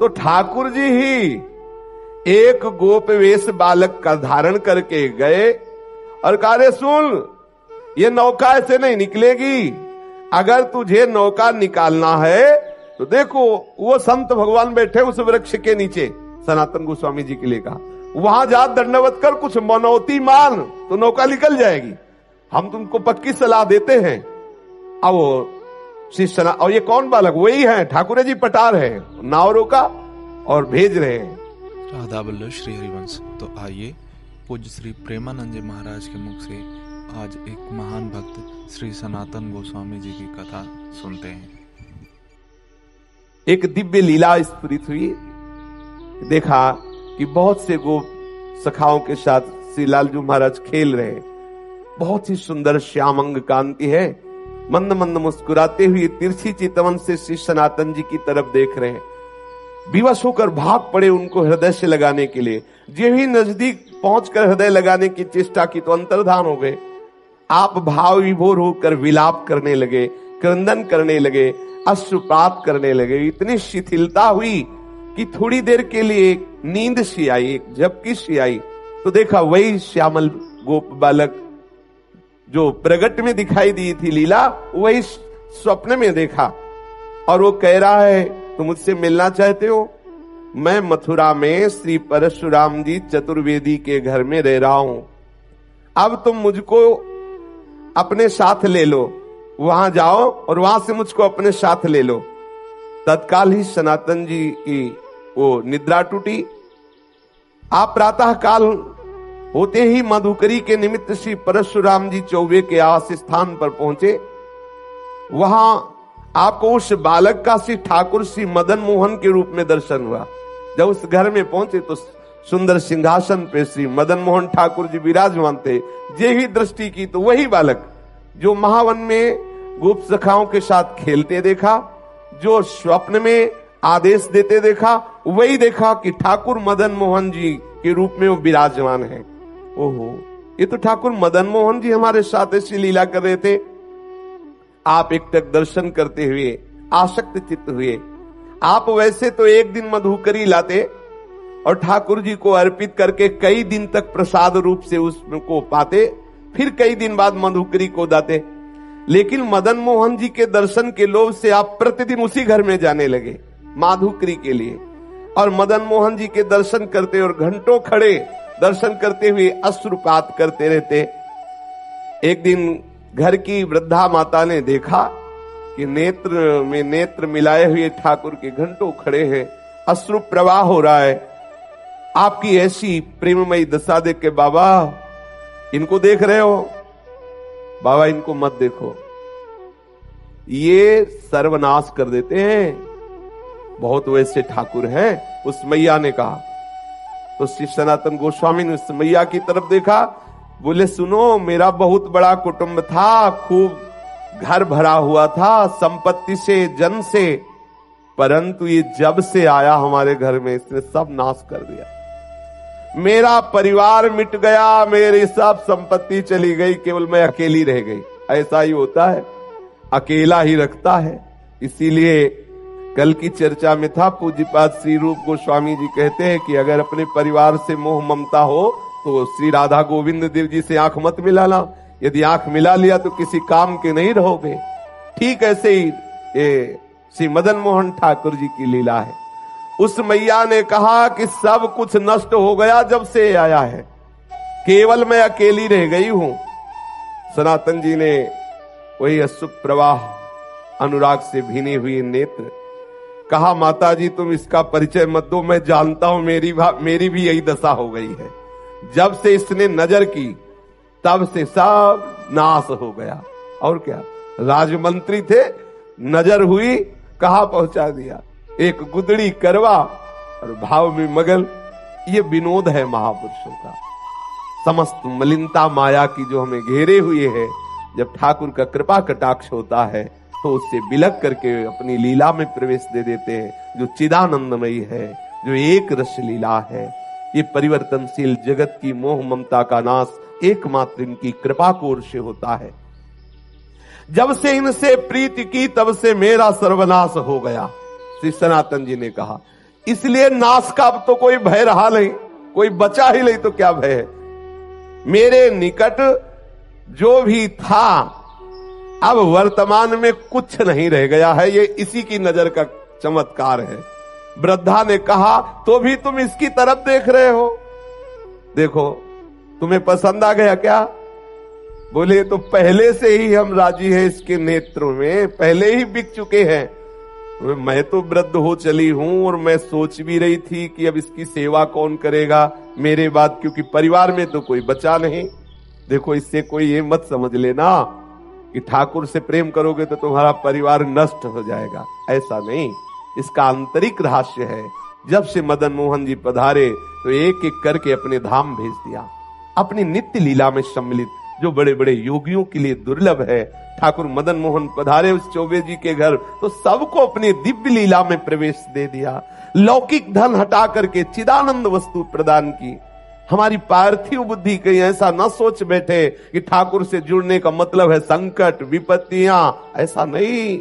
तो ठाकुर जी ही एक गोप वेश बालक का धारण करके गए और कहा, रे सुन, ये नौका ऐसे नहीं निकलेगी, अगर तुझे नौका निकालना है तो देखो वो संत भगवान बैठे उस वृक्ष के नीचे, सनातन गोस्वामी जी के लिए कहा, वहां जा दंडवत कर, कुछ मनौती मान तो नौका निकल जाएगी, हम तुमको पक्की सलाह देते हैं। अब वो शिष्य, और ये कौन बालक, वही है ठाकुर जी पटार है, नाव रोका और भेज रहे हैं। राधा वल्लभ श्री हरिवंश। तो आइए पूज्य श्री प्रेमानंद जी महाराज के मुख से आज एक महान भक्त श्री सनातन गोस्वामी जी की कथा सुनते हैं। एक दिव्य लीला स्फुरित हुई, देखा कि बहुत से गोप सखाओं के साथ श्री लालजू महाराज खेल रहे हैं। बहुत ही सुंदर श्यामंग कांति है, मंद मंद मुस्कुराते हुए तिरछी चितवन से श्री सनातन जी की तरफ देख रहे हैं। विवश होकर भाग पड़े उनको हृदय से लगाने के लिए। जो ही नजदीक पहुंचकर हृदय लगाने की चेष्टा की तो अंतर्धान हो गए। आप भाव विभोर होकर विलाप करने लगे, क्रंदन करने लगे, अश्रुपात करने लगे। इतनी शिथिलता हुई कि थोड़ी देर के लिए नींद सी आई, एक झपकी सी आई, तो देखा वही श्यामल गोप बालक जो प्रगट में दिखाई दी थी लीला, वही स्वप्न में देखा। और वो कह रहा है, तुम मुझसे मिलना चाहते हो? मैं मथुरा में श्री परशुराम जी चतुर्वेदी के घर में रह रहा हूं, अब तुम मुझको अपने साथ ले लो, वहां जाओ और वहां से मुझको अपने साथ ले लो। तत्काल ही सनातन जी की वो निद्रा टूटी। आप प्रातः काल होते ही मधुकरी के निमित्त श्री परशुराम जी चौबे के आवास स्थान पर पहुंचे। वहां आपको उस बालक का श्री ठाकुर श्री मदन मोहन के रूप में दर्शन हुआ। जब उस घर में पहुंचे तो सुंदर सिंहासन पे श्री मदन मोहन ठाकुर जी विराजमान थे। जे ही दृष्टि की तो वही बालक जो महावन में गोप सखाओं के साथ खेलते देखा, जो स्वप्न में आदेश देते देखा, वही देखा कि ठाकुर मदन मोहन जी के रूप में वो विराजमान है। ओहो, ये तो ठाकुर मदन मोहन जी हमारे साथ ऐसी लीला कर रहे थे। आप एकटक दर्शन करते हुए आसक्त चित्त हुए। आप वैसे तो एक दिन मधुकरी लाते और ठाकुर जी को अर्पित करके कई दिन तक प्रसाद रूप से उसको पाते, फिर कई दिन बाद मधुकरी को दाते। लेकिन मदन मोहन जी के दर्शन के लोभ से आप प्रतिदिन उसी घर में जाने लगे माधुकरी के लिए, और मदन मोहन जी के दर्शन करते और घंटों खड़े दर्शन करते हुए अश्रुपात करते रहते। एक दिन घर की वृद्धा माता ने देखा कि नेत्र में नेत्र मिलाए हुए ठाकुर के घंटों खड़े हैं, अश्रु प्रवाह हो रहा है। आपकी ऐसी प्रेममयी दशा देख के, बाबा इनको देख रहे हो? बाबा इनको मत देखो, ये सर्वनाश कर देते हैं, बहुत वैसे ठाकुर हैं। उस मैया ने कहा। तो श्री सनातन गोस्वामी ने उस मैया की तरफ देखा, बोले सुनो, मेरा बहुत बड़ा कुटुंब था, खूब घर भरा हुआ था संपत्ति से, जन से, परंतु ये जब से आया हमारे घर में इसने सब नाश कर दिया। मेरा परिवार मिट गया, मेरी सब संपत्ति चली गई, केवल मैं अकेली रह गई। ऐसा ही होता है, अकेला ही रखता है। इसीलिए कल की चर्चा में था, पूज्यपाद श्री रूप गोस्वामी जी कहते हैं कि अगर अपने परिवार से मोह ममता हो तो श्री राधा गोविंद देव जी से आंख मत मिलाना। यदि आंख मिला लिया तो किसी काम के नहीं रहोगे। ठीक ऐसे ही ये श्री मदन मोहन ठाकुर जी की लीला है। उस मैया ने कहा कि सब कुछ नष्ट हो गया जब से आया है, केवल मैं अकेली रह गई हूं। सनातन जी ने वही अश्रु प्रवाह, अनुराग से भीने हुए नेत्र, कहा माता जी तुम इसका परिचय मत दो, मैं जानता हूं मेरी भी यही दशा हो गई है। जब से इसने नजर की तब से सब नाश हो गया। और क्या, राजमंत्री थे, नजर हुई, कहां पहुंचा दिया, एक गुदड़ी करवा और भाव में मगन। ये विनोद है महापुरुषों का। समस्त मलिनता माया की जो हमें घेरे हुए है, जब ठाकुर का कृपा कटाक्ष होता है तो उससे बिलक करके अपनी लीला में प्रवेश दे देते हैं, जो चिदानंदमयी है, जो एक रस लीला है। ये परिवर्तनशील जगत की मोह ममता का नाश एकमात्र इनकी कृपा की ओर से होता है। जब से इनसे प्रीति की तब से मेरा सर्वनाश हो गया। श्री सनातन जी ने कहा, इसलिए नाश का अब तो कोई भय रहा नहीं, कोई बचा ही नहीं तो क्या भय है। मेरे निकट जो भी था अब वर्तमान में कुछ नहीं रह गया है, ये इसी की नजर का चमत्कार है। वृद्धा ने कहा तो भी तुम इसकी तरफ देख रहे हो, देखो तुम्हें पसंद आ गया क्या? बोले तो पहले से ही हम राजी हैं, इसके नेत्रों में पहले ही बिक चुके हैं। मैं तो वृद्ध हो चली हूं और मैं सोच भी रही थी कि अब इसकी सेवा कौन करेगा मेरे बाद, क्योंकि परिवार में तो कोई बचा नहीं। देखो इससे कोई ये मत समझ लेना कि ठाकुर से प्रेम करोगे तो तुम्हारा परिवार नष्ट हो जाएगा, ऐसा नहीं। इसका आंतरिक रहस्य है। जब से मदन मोहन जी पधारे तो एक एक करके अपने धाम भेज दिया, अपनी नित्य लीला में सम्मिलित, जो बड़े बड़े योगियों के लिए दुर्लभ है। ठाकुर मदन मोहन पधारे उस चौबे जी के घर तो सबको अपनी दिव्य लीला में प्रवेश दे दिया। लौकिक धन हटा करके चिदानंद वस्तु प्रदान की। हमारी पार्थिव बुद्धि कहीं ऐसा न सोच बैठे कि ठाकुर से जुड़ने का मतलब है संकट विपत्तियां, ऐसा नहीं।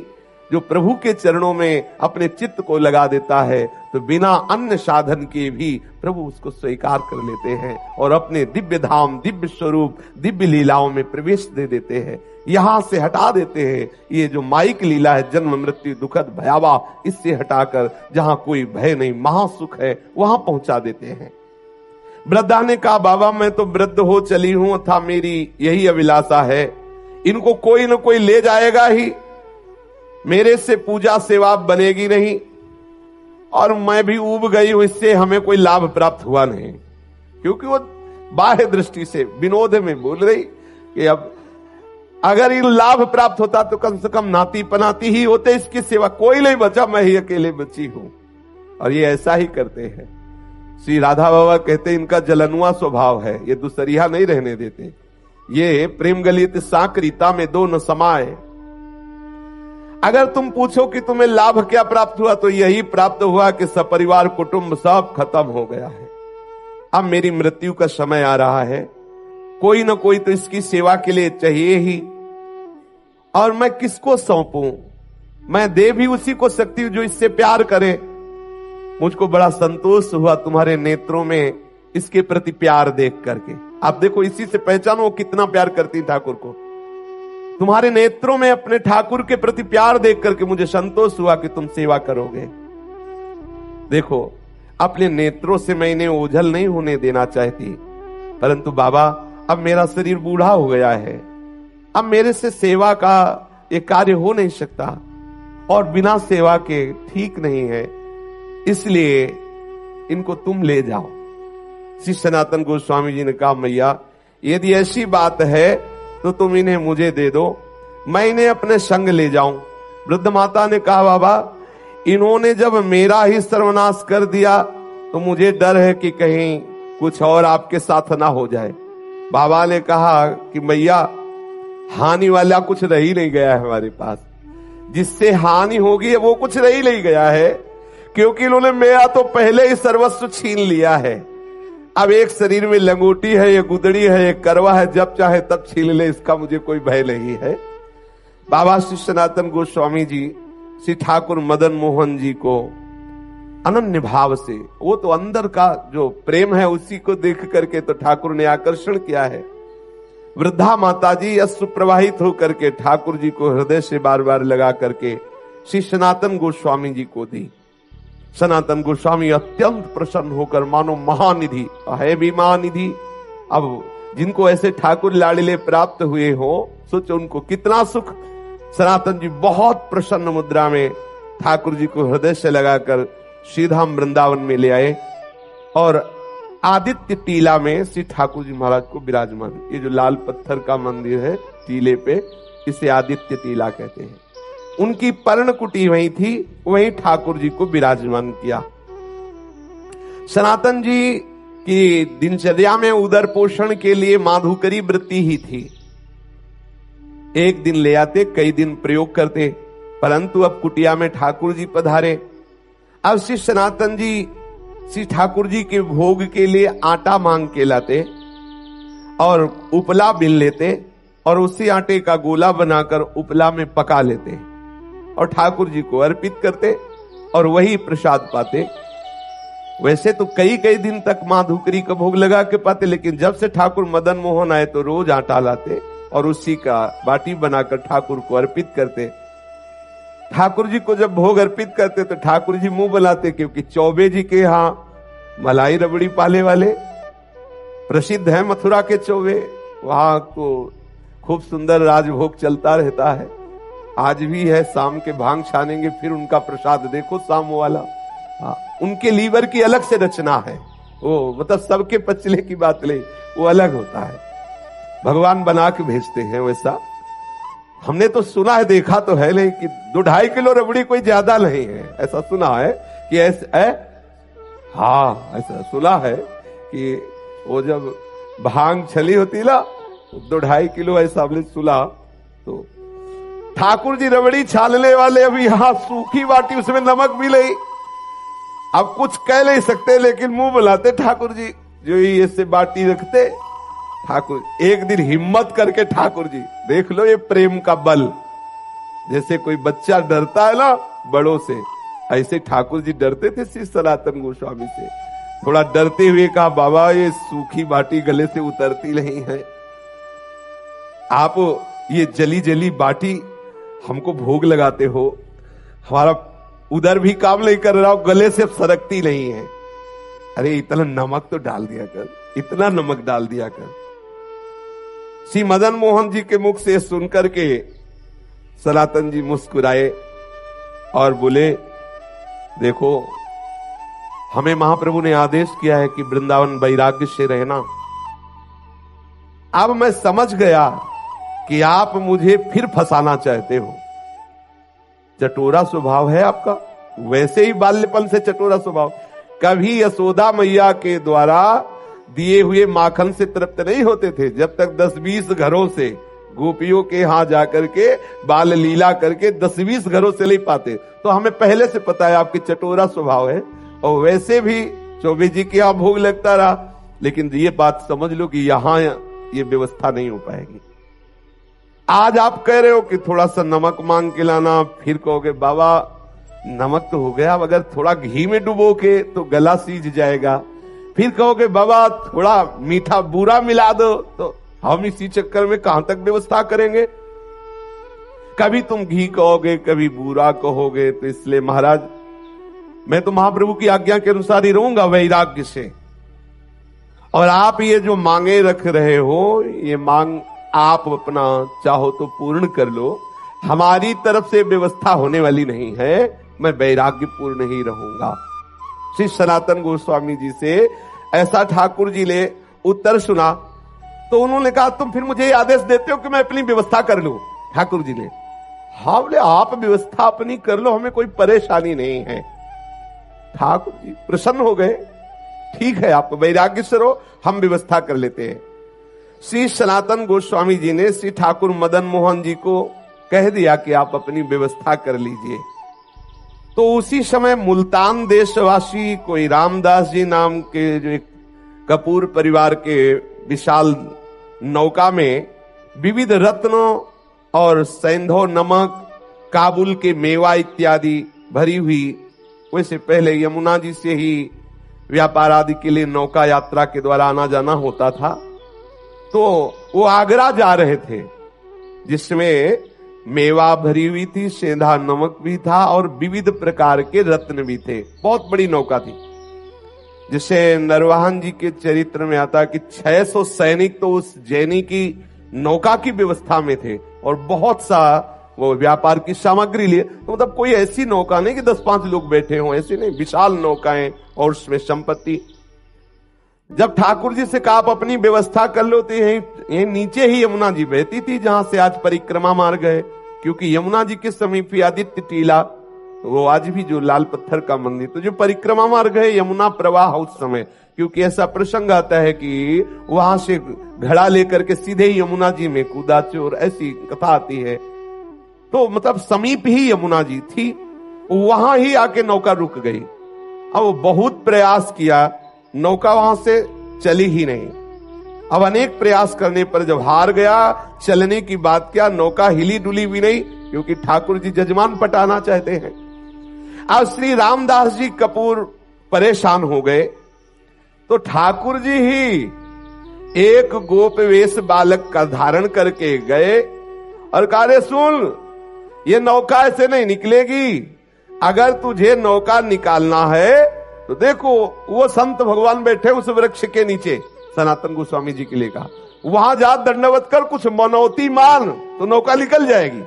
जो प्रभु के चरणों में अपने चित्त को लगा देता है तो बिना अन्य साधन के भी प्रभु उसको स्वीकार कर लेते हैं और अपने दिव्य धाम, दिव्य स्वरूप, दिव्य लीलाओं में प्रवेश दे देते हैं। यहां से हटा देते हैं ये जो माइक लीला है, जन्म मृत्यु दुखद भयावह, इससे हटाकर जहां कोई भय नहीं, महासुख है, वहां पहुंचा देते हैं। वृद्धा ने कहा बाबा मैं तो वृद्ध हो चली हूं, था मेरी यही अभिलाषा है, इनको कोई न कोई ले जाएगा ही, मेरे से पूजा सेवा बनेगी नहीं और मैं भी ऊब गई हूं, इससे हमें कोई लाभ प्राप्त हुआ नहीं। क्योंकि वो बाह्य दृष्टि से विनोद में बोल रही कि अब अगर इन लाभ प्राप्त होता तो कम से कम नाती पनाती ही होते, इसकी सेवा कोई नहीं बचा, मैं ही अकेले बची हूं। और ये ऐसा ही करते हैं। श्री राधा बाबा कहते इनका जलनुआ स्वभाव है, ये दुसरिया नहीं रहने देते। ये प्रेम गलित साकरीता में दो न समाये। अगर तुम पूछो कि तुम्हें लाभ क्या प्राप्त हुआ तो यही प्राप्त हुआ कि सपरिवार कुटुंब सब खत्म हो गया है। अब मेरी मृत्यु का समय आ रहा है, कोई ना कोई तो इसकी सेवा के लिए चाहिए ही, और मैं किसको सौंपूं? मैं दे भी उसी को सकती हूं जो इससे प्यार करे। मुझको बड़ा संतोष हुआ तुम्हारे नेत्रों में इसके प्रति प्यार देख करके। आप देखो इसी से पहचानो वो कितना प्यार करती ठाकुर को। तुम्हारे नेत्रों में अपने ठाकुर के प्रति प्यार देख करके मुझे संतोष हुआ कि तुम सेवा करोगे। देखो अपने नेत्रों से मैं इन्हें ओझल नहीं होने देना चाहती, परंतु बाबा अब मेरा शरीर बूढ़ा हो गया है, अब मेरे से सेवा का ये कार्य हो नहीं सकता और बिना सेवा के ठीक नहीं है, इसलिए इनको तुम ले जाओ। श्री सनातन गोस्वामी जी ने कहा मैया यदि ऐसी बात है तो तुम इन्हें मुझे दे दो, मैं इन्हें अपने संग ले जाऊं। वृद्ध माता ने कहा बाबा इन्होंने जब मेरा ही सर्वनाश कर दिया तो मुझे डर है कि कहीं कुछ और आपके साथ ना हो जाए। बाबा ने कहा कि मैया हानि वाला कुछ रह ही नहीं गया है हमारे पास, जिससे हानि होगी वो कुछ रह ही नहीं गया है, क्योंकि इन्होंने मेरा तो पहले ही सर्वस्व छीन लिया है। अब एक शरीर में लंगोटी है, ये गुदड़ी है, ये करवा है, जब चाहे तब छीन ले, इसका मुझे कोई भय नहीं है। बाबा श्री सनातन गोस्वामी जी श्री ठाकुर मदन मोहन जी को अनन्य भाव से, वो तो अंदर का जो प्रेम है उसी को देख करके तो ठाकुर ने आकर्षण किया है। वृद्धा माता जी अश्रु प्रवाहित होकर के ठाकुर जी को हृदय से बार बार लगा करके श्री सनातन गोस्वामी जी को दी। सनातन गोस्वामी अत्यंत प्रसन्न होकर मानो महानिधि है भी महानिधि, अब जिनको ऐसे ठाकुर लाडले प्राप्त हुए हो सोचो उनको कितना सुख। सनातन जी बहुत प्रसन्न मुद्रा में ठाकुर जी को हृदय से लगाकर श्रीधाम वृंदावन में ले आए और आदित्य टीला में श्री ठाकुर जी महाराज को विराजमान, ये जो लाल पत्थर का मंदिर है टीले पे, इसे आदित्य टीला कहते हैं। उनकी पर्णकुटी वहीं थी, वहीं ठाकुर जी को विराजमान किया। सनातन जी की दिनचर्या में उदर पोषण के लिए माधुकरी वृत्ति ही थी। एक दिन ले आते, कई दिन प्रयोग करते, परंतु अब कुटिया में ठाकुर जी पधारे। अब श्री सनातन जी श्री ठाकुर जी के भोग के लिए आटा मांग के लाते और उपला बिन लेते और उसी आटे का गोला बनाकर उपला में पका लेते और ठाकुर जी को अर्पित करते और वही प्रसाद पाते। वैसे तो कई कई दिन तक माँ धुकरी का भोग लगा के पाते, लेकिन जब से ठाकुर मदन मोहन आए तो रोज आटा लाते और उसी का बाटी बनाकर ठाकुर को अर्पित करते। ठाकुर जी को जब भोग अर्पित करते तो ठाकुर जी मुंह बनाते, क्योंकि चौबे जी के यहाँ मलाई रबड़ी पाले वाले प्रसिद्ध है, मथुरा के चौबे, वहां को खूब सुंदर राजभोग चलता रहता है। आज भी है, शाम के भांग छानेंगे फिर उनका प्रसाद देखो शाम वाला। उनके लीवर की अलग से रचना है, वो मतलब सबके पचले की बात नहीं, वो अलग होता है, भगवान बना के भेजते हैं वैसा। हमने तो सुना है, देखा तो है नहीं कि 2-2.5 किलो रबड़ी कोई ज्यादा नहीं है, ऐसा सुना है कि ऐसा हाँ ऐसा सुना है कि वो जब भांग छली होती ना 2-2.5 किलो ऐसा हमने सुना। तो ठाकुर जी रबड़ी छानने वाले, अभी यहां सूखी बाटी उसमें नमक भी नहीं, अब कुछ कह नहीं सकते लेकिन मुंह बुलाते ठाकुर जी, जो ही ऐसे बाटी रखते ठाकुर। एक दिन हिम्मत करके ठाकुर जी, देख लो ये प्रेम का बल, जैसे कोई बच्चा डरता है ना बड़ों से, ऐसे ठाकुर जी डरते थे श्री सनातन गोस्वामी से। थोड़ा डरते हुए कहा, बाबा ये सूखी बाटी गले से उतरती नहीं है, आप ये जली जली बाटी हमको भोग लगाते हो, हमारा उधर भी काम नहीं कर रहा हो, गले से सरकती नहीं है। अरे इतना नमक तो डाल दिया कर, इतना नमक डाल दिया कर। श्री मदन मोहन जी के मुख से सुनकर के सनातन जी मुस्कुराए और बोले, देखो हमें महाप्रभु ने आदेश किया है कि वृंदावन वैराग्य से रहना। अब मैं समझ गया कि आप मुझे फिर फंसाना चाहते हो, चटोरा स्वभाव है आपका, वैसे ही बाल्यपन से चटोरा स्वभाव। कभी यशोदा मैया के द्वारा दिए हुए माखन से तृप्त नहीं होते थे, जब तक 10-20 घरों से गोपियों के यहां जाकर के बाल लीला करके 10-20 घरों से नहीं पाते। तो हमें पहले से पता है आपकी चटोरा स्वभाव है, और वैसे भी चौबे जी के यहां भोग लगता रहा, लेकिन ये बात समझ लो कि यहां ये व्यवस्था नहीं हो पाएगी। आज आप कह रहे हो कि थोड़ा सा नमक मांग के लाना, फिर कहोगे बाबा नमक तो हो गया, अगर थोड़ा घी में डुबो के तो गला सीज जाएगा, फिर कहोगे बाबा थोड़ा मीठा बूरा मिला दो, तो हम इसी चक्कर में कहां तक व्यवस्था करेंगे। कभी तुम घी कहोगे, कभी बूरा कहोगे, तो इसलिए महाराज मैं तो महाप्रभु की आज्ञा के अनुसार ही रहूंगा वैराग्य से। और आप ये जो मांगे रख रहे हो, ये मांग आप अपना चाहो तो पूर्ण कर लो, हमारी तरफ से व्यवस्था होने वाली नहीं है, मैं वैराग्य पूर्ण ही रहूंगा। श्री सनातन गोस्वामी जी से ऐसा ठाकुर जी ने उत्तर सुना, तो उन्होंने कहा तुम फिर मुझे आदेश देते हो कि मैं अपनी व्यवस्था कर लूं। ठाकुर जी ने हाँ बोले, आप व्यवस्था अपनी कर लो, हमें कोई परेशानी नहीं है। ठाकुर जी प्रसन्न हो गए, ठीक है आप वैराग्य से रहो, हम व्यवस्था कर लेते हैं। श्री सनातन गोस्वामी जी ने श्री ठाकुर मदन मोहन जी को कह दिया कि आप अपनी व्यवस्था कर लीजिए। तो उसी समय मुल्तान देशवासी कोई रामदास जी नाम के जो एक कपूर परिवार के विशाल नौका में विविध रत्नों और सैंधव नमक, काबुल के मेवा इत्यादि भरी हुई, वैसे पहले यमुना जी से ही व्यापार आदि के लिए नौका यात्रा के द्वारा आना जाना होता था। तो वो आगरा जा रहे थे, जिसमें मेवा भरी हुई थी, सेंधा नमक भी था और विविध प्रकार के रत्न भी थे। बहुत बड़ी नौका थी, जिसे नरवाहन जी के चरित्र में आता कि 600 सैनिक तो उस जैनी की नौका की व्यवस्था में थे, और बहुत सा वो व्यापार की सामग्री लिए। तो मतलब कोई ऐसी नौका नहीं कि 10-5 लोग बैठे हों, ऐसी नहीं, विशाल नौकाएं और उसमें संपत्ति। जब ठाकुर जी से कहा आप अपनी व्यवस्था कर लो, तो यही नीचे ही यमुना जी बहती थी, जहां से आज परिक्रमा मार्ग है। क्योंकि यमुना जी के समीप ही आदित्य टीला, वो आज भी जो लाल पत्थर का मंदिर, तो जो परिक्रमा मार्ग है यमुना प्रवाह उस समय, क्योंकि ऐसा प्रसंग आता है कि वहां से घड़ा लेकर के सीधे ही यमुना जी में कूदा चोर, ऐसी कथा आती है। तो मतलब समीप ही यमुना जी थी, वहां ही आके नौका रुक गई। अब बहुत प्रयास किया, नौका वहां से चली ही नहीं। अब अनेक प्रयास करने पर जब हार गया, चलने की बात क्या, नौका हिली डुली भी नहीं, क्योंकि ठाकुर जी जजमान पटाना चाहते हैं। अब श्री रामदास जी कपूर परेशान हो गए। तो ठाकुर जी ही एक गोप वेश बालक का धारण करके गए और कहा, रे सुन, ये नौका ऐसे नहीं निकलेगी, अगर तुझे नौका निकालना है तो देखो वो संत भगवान बैठे उस वृक्ष के नीचे, सनातन गोस्वामी जी के लिए कहा, वहां जा दंडवत कर, कुछ मनौती मान तो नौका निकल जाएगी,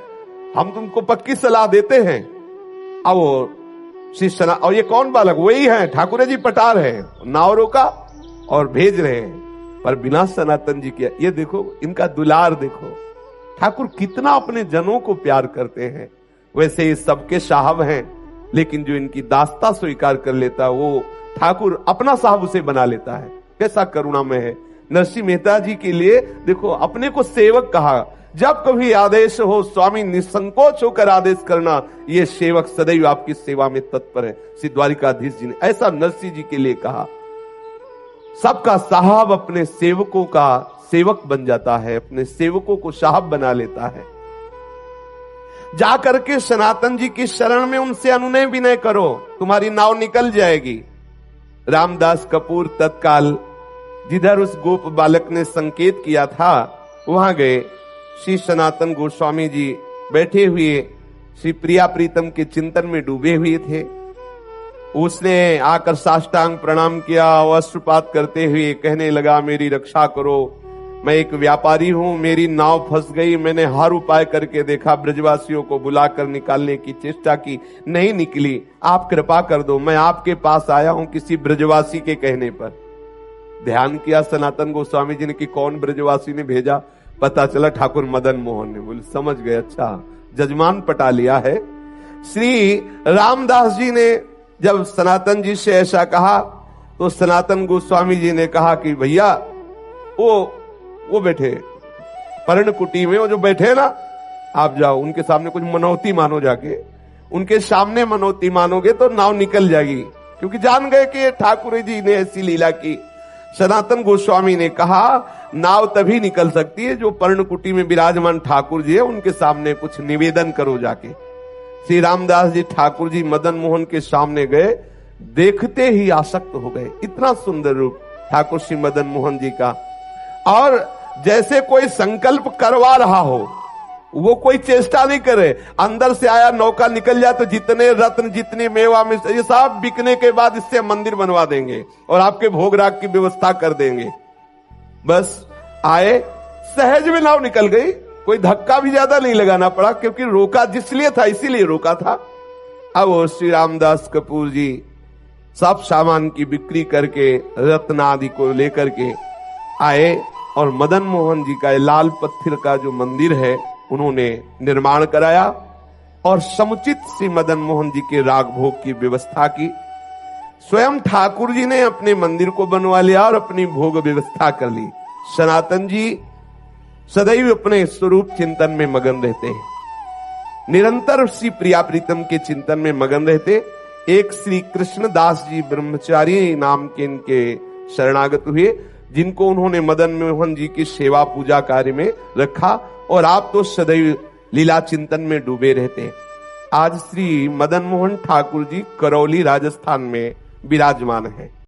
हम तुमको पक्की सलाह देते हैं। अब वो शिष्य, और ये कौन बालक, वही है ठाकुर जी पटार है, नाव रोका और भेज रहे हैं, पर बिना सनातन जी किया। ये देखो इनका दुलार देखो, ठाकुर कितना अपने जनों को प्यार करते हैं। वैसे ये सबके साहब हैं, लेकिन जो इनकी दास्ता स्वीकार कर लेता है वो ठाकुर अपना साहब उसे बना लेता है। कैसा करुणामय है। नरसिंह मेहता जी के लिए देखो, अपने को सेवक कहा। जब कभी आदेश हो स्वामी निसंकोच होकर आदेश करना, ये सेवक सदैव आपकी सेवा में तत्पर है। श्री द्वारिकाधीश जी ने ऐसा नरसिंह जी के लिए कहा। सबका साहब अपने सेवकों का सेवक बन जाता है, अपने सेवकों को साहब बना लेता है। जाकर के सनातन जी की शरण में उनसे अनुनय विनय करो, तुम्हारी नाव निकल जाएगी। रामदास कपूर तत्काल जिधर उस गोप बालक ने संकेत किया था वहां गए। श्री सनातन गोस्वामी जी बैठे हुए श्री प्रिया प्रीतम के चिंतन में डूबे हुए थे। उसने आकर साष्टांग प्रणाम किया, अश्रुपात करते हुए कहने लगा, मेरी रक्षा करो, मैं एक व्यापारी हूं, मेरी नाव फंस गई, मैंने हर उपाय करके देखा, ब्रजवासियों को बुलाकर निकालने की चेष्टा की, नहीं निकली, आप कृपा कर दो, मैं आपके पास आया हूं किसी ब्रजवासी के कहने पर। ध्यान किया सनातन गोस्वामी जी ने कि कौन ब्रजवासी ने भेजा, पता चला ठाकुर मदन मोहन ने। बोले समझ गए, अच्छा जजमान पटा लिया है। श्री रामदास जी ने जब सनातन जी से ऐसा कहा तो सनातन गोस्वामी जी ने कहा कि भैया वो बैठे पर्णकुटी में, वो जो बैठे ना, आप जाओ उनके सामने कुछ मनौती मानो, जाके उनके सामने मनौती मानोगे तो नाव निकल जाएगी, क्योंकि जान गए कि ठाकुर जी ने ऐसी लीला की। सनातन गोस्वामी ने कहा नाव तभी निकल सकती है जो पर्णकुटी में विराजमान ठाकुर जी है उनके सामने कुछ निवेदन करो जाके। श्री रामदास जी ठाकुर जी मदन मोहन के सामने गए, देखते ही आसक्त हो गए। इतना सुंदर रूप ठाकुर श्री मदन मोहन जी का, और जैसे कोई संकल्प करवा रहा हो, वो कोई चेष्टा नहीं करे, अंदर से आया नौका निकल जाए तो जितने रत्न जितनी मेवा में ये सब बिकने के बाद इससे मंदिर बनवा देंगे और आपके भोग राग की व्यवस्था कर देंगे। बस आए, सहज में नाव निकल गई, कोई धक्का भी ज्यादा नहीं लगाना पड़ा, क्योंकि रोका जिसलिए था इसीलिए रोका था। अब वो श्री रामदास कपूर जी सब सामान की बिक्री करके रत्न आदि को लेकर के आए और मदन मोहन जी का लाल पत्थर का जो मंदिर है उन्होंने निर्माण कराया और समुचित श्री मदन मोहन जी के राग भोग की व्यवस्था की। स्वयं ठाकुर जी ने अपने मंदिर को बनवा लिया और अपनी भोग व्यवस्था कर ली। सनातन जी सदैव अपने स्वरूप चिंतन में मगन रहते हैं, निरंतर श्री प्रिया प्रीतम के चिंतन में मगन रहते। एक श्री कृष्णदास जी ब्रह्मचारी नाम के इनके शरणागत हुए, जिनको उन्होंने मदन मोहन जी की सेवा पूजा कार्य में रखा, और आप तो सदैव लीला चिंतन में डूबे रहते। आज श्री मदन मोहन ठाकुर जी करौली राजस्थान में विराजमान है।